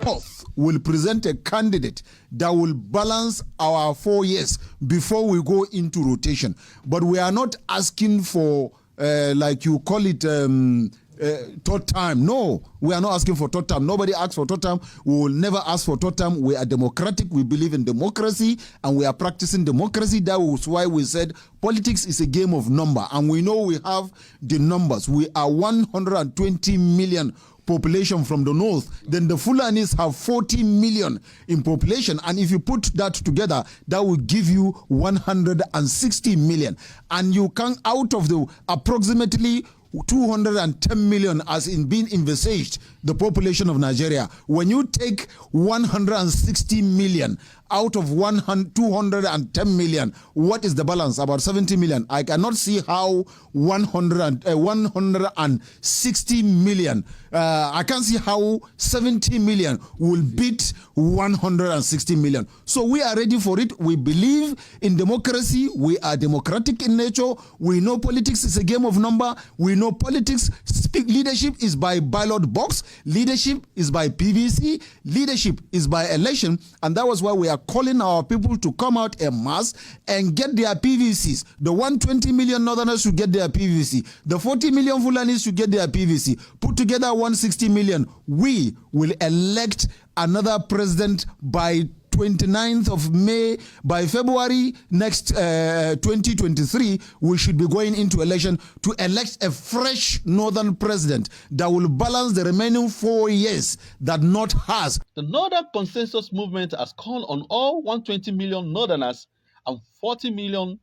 North will present a candidate that will balance our 4 years before we go into rotation. But we are not asking for, like you call it, third time. No, we are not asking for third time. Nobody asks for third time. We will never ask for third time. We are democratic. We believe in democracy, and we are practicing democracy. That was why we said politics is a game of number, and we know we have the numbers. We are 120 million population from the north. Then the Fulanis have 40 million in population, and if you put that together, that will give you 160 million. And you can, out of the approximately 210 million as in being envisaged the population of Nigeria, when you take 160 million out of 210 million, what is the balance? About 70 million. I cannot see how 160 million, I can't see how 70 million will beat 160 million. So we are ready for it. We believe in democracy. We are democratic in nature. We know politics is a game of number. We know politics, leadership is by ballot box. Leadership is by PVC. Leadership is by election. And that was why we are calling our people to come out en masse and get their PVCs. The 120 million Northerners should get their PVC. The 40 million Fulanis should get their PVC. Put together 160 million. We will elect another president by 29th of May. By February next 2023, we should be going into election to elect a fresh northern president that will balance the remaining 4 years that North has. The Northern Consensus Movement has called on all 120 million Northerners and 40 million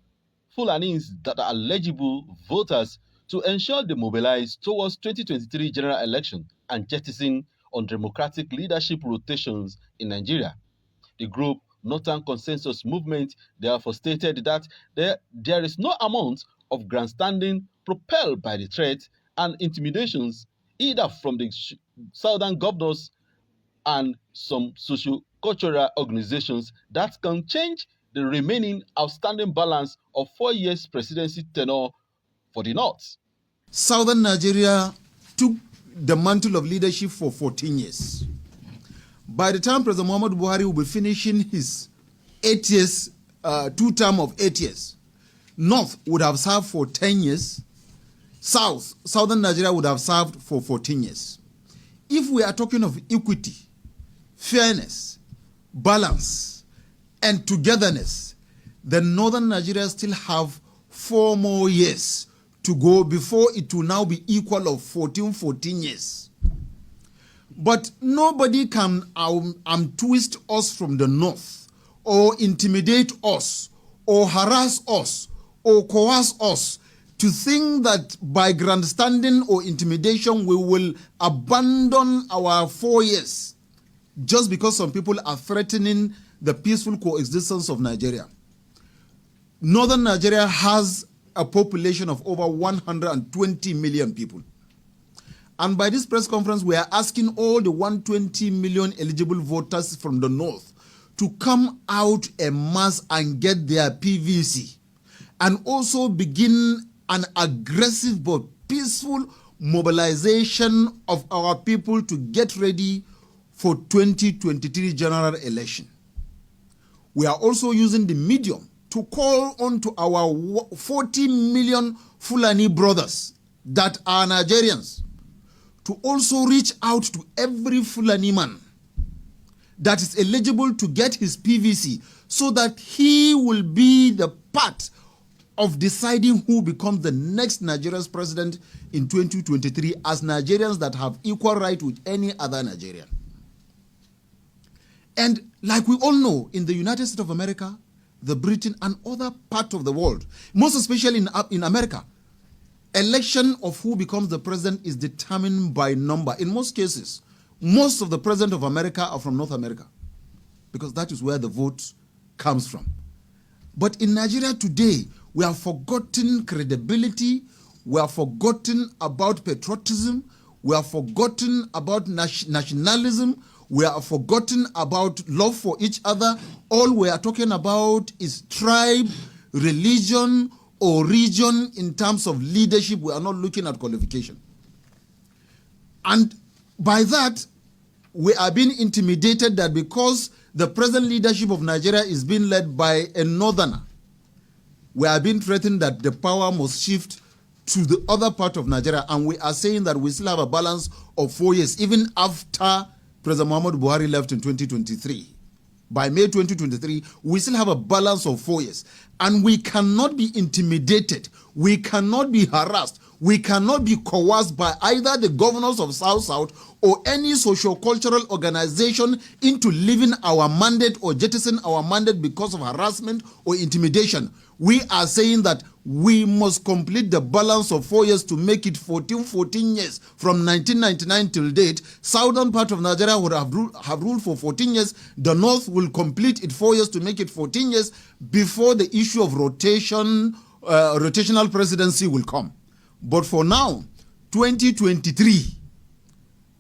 Fulanis that are eligible voters to ensure they mobilize towards 2023 general election and jettison on democratic leadership rotations in Nigeria. The group Northern Consensus Movement therefore stated that there is no amount of grandstanding propelled by the threat and intimidations either from the southern governors and some socio-cultural organizations that can change the remaining outstanding balance of 4 years presidency tenure for the North. Southern Nigeria took the mantle of leadership for 14 years. By the time President Muhammadu Buhari will be finishing his 8 years, 2 term of 8 years, North would have served for 10 years, Southern Nigeria would have served for 14 years. If we are talking of equity, fairness, balance, and togetherness, then Northern Nigeria still have 4 more years to go before it will now be equal of 14 years. But nobody can twist us from the north, or intimidate us, or harass us, or coerce us to think that by grandstanding or intimidation we will abandon our 4 years just because some people are threatening the peaceful coexistence of Nigeria. Northern Nigeria has a population of over 120 million people. And by this press conference, we are asking all the 120 million eligible voters from the north to come out en masse and get their PVC, and also begin an aggressive but peaceful mobilization of our people to get ready for 2023 general election. We are also using the medium to call on to our 40 million Fulani brothers that are Nigerians to also reach out to every Fulani man that is eligible to get his PVC, so that he will be the part of deciding who becomes the next Nigeria's president in 2023, as Nigerians that have equal right with any other Nigerian. And like we all know, in the United States of America, the Britain, and other parts of the world, most especially in America, election of who becomes the president is determined by number. In most cases, most of the presidents of America are from North America, because that is where the vote comes from. But in Nigeria today, we have forgotten credibility, we have forgotten about patriotism, we have forgotten about nationalism, we have forgotten about love for each other. All we are talking about is tribe, religion, or region in terms of leadership. We are not looking at qualification. And by that, we are being intimidated that because the present leadership of Nigeria is being led by a northerner, we are being threatened that the power must shift to the other part of Nigeria, and we are saying that we still have a balance of 4 years, even after President Muhammadu Buhari left in 2023. By May 2023, we still have a balance of 4 years. And we cannot be intimidated. We cannot be harassed. We cannot be coerced by either the governors of South-South or any socio-cultural organization into leaving our mandate or jettison our mandate because of harassment or intimidation. We are saying that we must complete the balance of 4 years to make it 14 years from 1999 till date. Southern part of Nigeria would have ruled for 14 years. The North will complete it 4 years to make it 14 years before the issue of rotational presidency will come. But for now, 2023,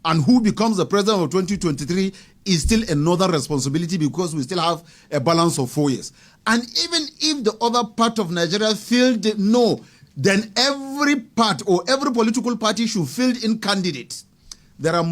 and who becomes the president of 2023 is still a northern responsibility because we still have a balance of 4 years. And even if the other part of Nigeria filled no, then every part or every political party should field in candidates. There are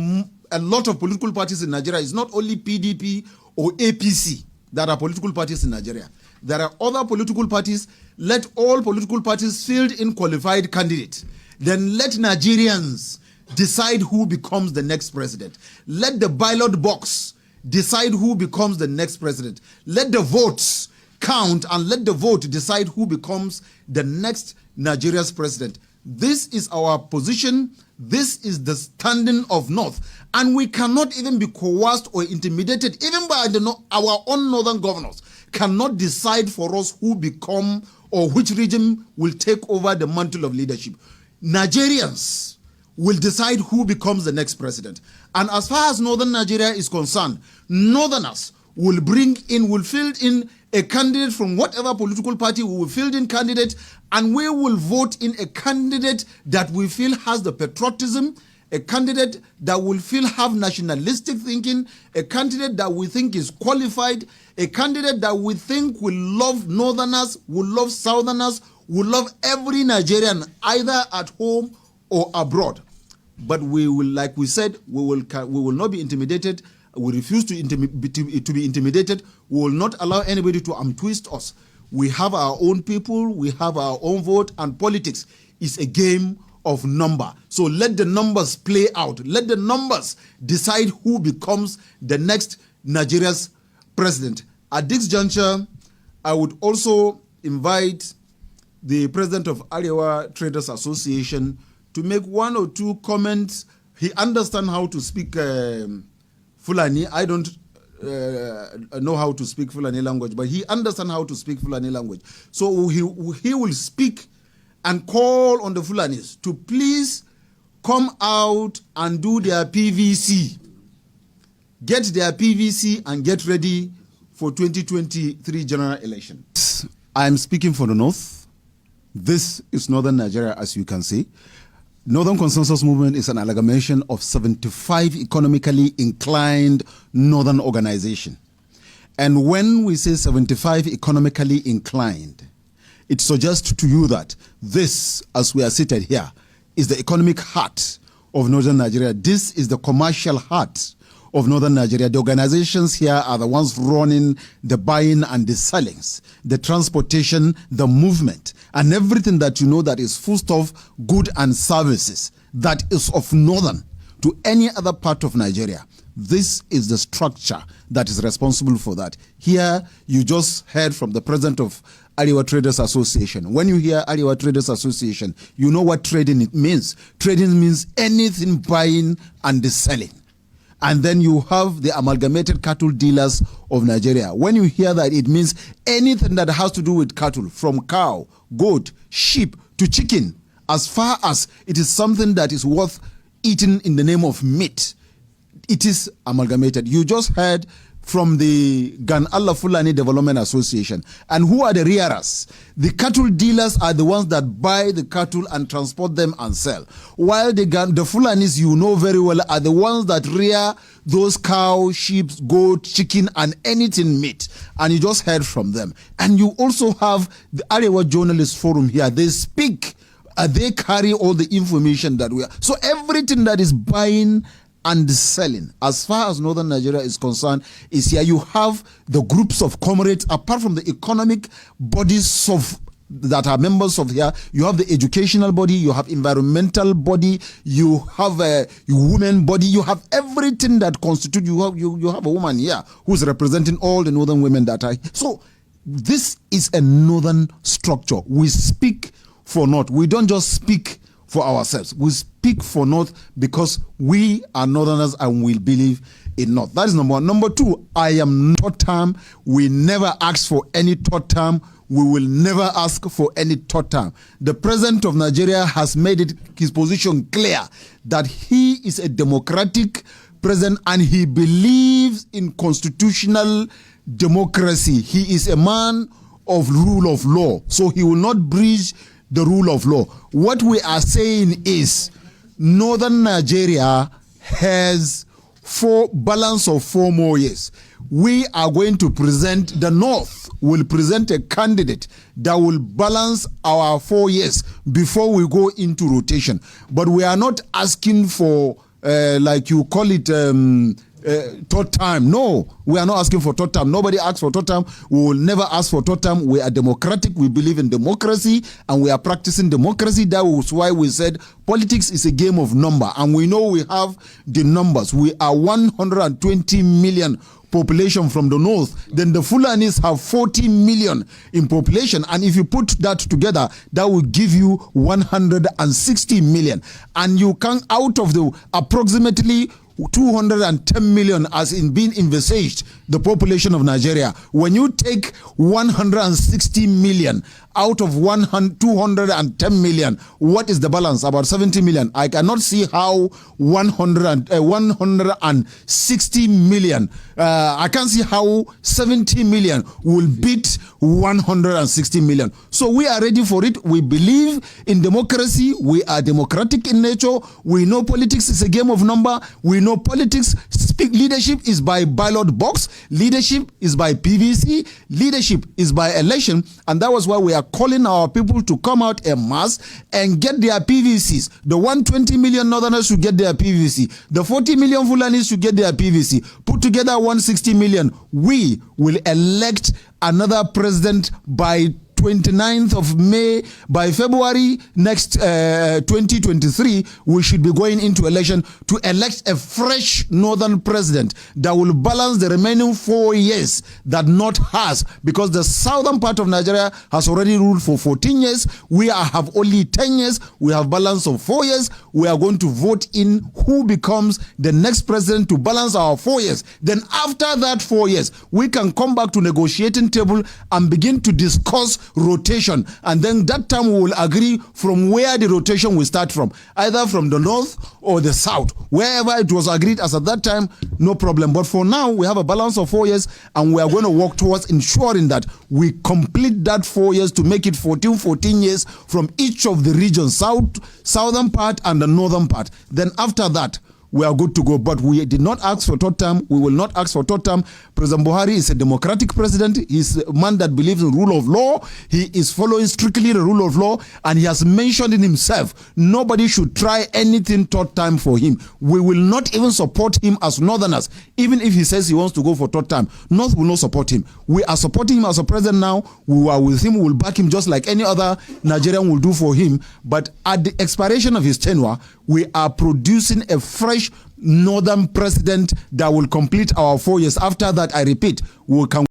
a lot of political parties in Nigeria. It's not only PDP or APC that are political parties in Nigeria. There are other political parties. Let all political parties field in qualified candidates. Then let Nigerians decide who becomes the next president. Let the ballot box decide who becomes the next president. Let the votes count and let the vote decide who becomes the next Nigeria's president. This is our position. This is the standing of North. And we cannot even be coerced or intimidated, even by our own northern governors cannot decide for us who become or which regime will take over the mantle of leadership. Nigerians will decide who becomes the next president. And as far as northern Nigeria is concerned, northerners will field in a candidate from whatever political party. We will field in candidate, and we will vote in a candidate that we feel has the patriotism, a candidate that we feel have nationalistic thinking, a candidate that we think is qualified, a candidate that we think will love northerners, will love southerners, will love every Nigerian, either at home or abroad. But we will, like we said, we will not be intimidated. We refuse to be intimidated. We will not allow anybody to twist us. We have our own people, we have our own vote, and politics is a game of number. So let the numbers play out. Let the numbers decide who becomes the next Nigeria's president. At this juncture, I would also invite the president of Arewa Traders Association to make one or two comments. He understands how to speak Fulani. I don't know how to speak Fulani language, but he understands how to speak Fulani language. So he will speak and call on the Fulanis to please come out and do their PVC. Get their PVC and get ready for 2023 general election. I am speaking for the North. This is Northern Nigeria, as you can see. Northern Consensus Movement is an amalgamation of 75 economically inclined northern organizations. And when we say 75 economically inclined, it suggests to you that this, as we are seated here, is the economic heart of Northern Nigeria. This is the commercial heart of Northern Nigeria. The organizations here are the ones running the buying and the sellings, the transportation, the movement, and everything that you know that is foodstuff, good and services that is of Northern to any other part of Nigeria. This is the structure that is responsible for that. Here, you just heard from the president of Arewa Traders Association. When you hear Arewa Traders Association, you know what trading it means. Trading means anything buying and selling. And then you have the amalgamated cattle dealers of Nigeria. When you hear that, it means anything that has to do with cattle, from cow, goat, sheep to chicken, as far as it is something that is worth eating in the name of meat, it is amalgamated. You just heard from the Gan Allah Fulani Development Association. And who are the rearers? The cattle dealers are the ones that buy the cattle and transport them and sell. While the Fulanis, you know very well, are the ones that rear those cow, sheep, goat, chicken, and anything meat. And you just heard from them. And you also have the Arewa Journalist Forum here. They speak, they carry all the information that we are. So everything that is buying and selling. As far as northern Nigeria is concerned, is here you have the groups of comrades, apart from the economic bodies of that are members of here, you have the educational body, you have environmental body, you have a women body, you have everything that constitutes, you have a woman here who's representing all the northern women that are. So this is a northern structure. We speak for North. We don't just speak for ourselves. We speak for North because we are northerners and we believe in North. That is number one. Number two, I am third term. We never ask for any third term. We will never ask for any third term. The president of Nigeria has made it his position clear that he is a democratic president and he believes in constitutional democracy. He is a man of rule of law, so he will not breach the rule of law. What we are saying is northern Nigeria has balance of 4 more years. We are going to present, the North will present a candidate that will balance our 4 years before we go into rotation. But we are not asking for, like you call it, third time. No, we are not asking for third time. Nobody asks for third time. We will never ask for third time. We are democratic. We believe in democracy and we are practicing democracy. That was why we said politics is a game of number, and we know we have the numbers. We are 120 million population from the north. Then the Fulanis have 40 million in population, and if you put that together, that will give you 160 million. And you can, out of the approximately 210 million as in being envisaged the population of Nigeria, when you take 160 million out of 210 million, what is the balance? About 70 million. I cannot see how 160 million, I can't see how 70 million will beat 160 million. So we are ready for it. We believe in democracy. We are democratic in nature. We know politics is a game of number. We know politics, leadership is by ballot box. Leadership is by PVC. Leadership is by election. And that was why we are calling our people to come out en masse and get their PVCs. The 120 million northerners should get their PVC. The 40 million Fulanis should get their PVC. Put together 160 million. We will elect another president by 29th of May. By February next 2023, we should be going into election to elect a fresh northern president that will balance the remaining 4 years that North has, because the southern part of Nigeria has already ruled for 14 years. We have only 10 years. We have balance of 4 years. We are going to vote in who becomes the next president to balance our 4 years. Then after that 4 years, we can come back to negotiating table and begin to discuss rotation, and then that time we will agree from where the rotation will start from, either from the north or the south. Wherever it was agreed as at that time, no problem. But for now, we have a balance of 4 years, and we are going to work towards ensuring that we complete that 4 years to make it 14 years from each of the regions, southern part and the northern part. Then after that, we are good to go. But we did not ask for third term. We will not ask for third term. President Buhari is a democratic president. He's a man that believes in rule of law. He is following strictly the rule of law, and he has mentioned in himself, nobody should try anything third time for him. We will not even support him as northerners. Even if he says he wants to go for third time, North will not support him. We are supporting him as a president now. We are with him. We will back him just like any other Nigerian will do for him. But at the expiration of his tenure, we are producing a fresh northern president that will complete our 4 years. After that, I repeat, we will come.